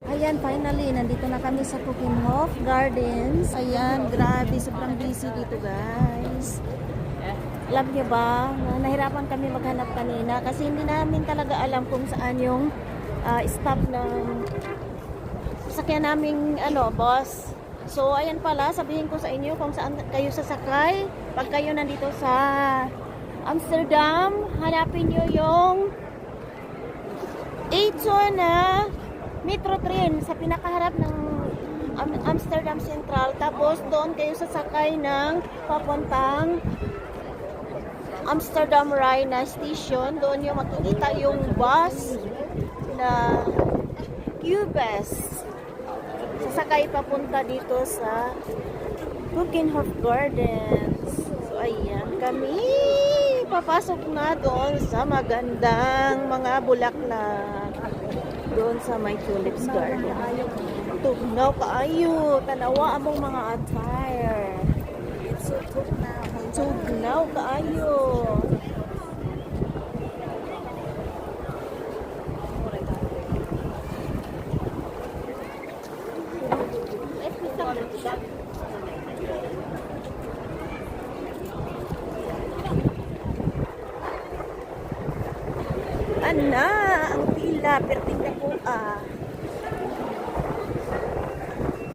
Ayan, finally, nandito na kami sa Kukkinhof Gardens. Ayan, grabe, sobrang busy dito, guys. Alam niyo ba, nahirapan kami maghanap kanina kasi hindi namin talaga alam kung saan yung stop ng sasakyan naming boss. So, ayan pala, sabihin ko sa inyo kung saan kayo sasakay. Pag kayo nandito sa Amsterdam, hanapin nyo yung A2 na metro train sa pinakaharap ng Amsterdam Central. Tapos doon kayo sasakay ng papuntang Amsterdam Rai na station. Doon yung makikita yung bus na Q-Bus. Sasakay papunta dito sa Kukkinhof Gardens. So ayan kami. Papasok na doon sa magandang mga bulaklak. Doon sa may tulips garden. Tugnaw kaayo. Tanawa among mga attire. It's so tugnaw. Tugnaw kaayo. Ana, ang pila, perting na po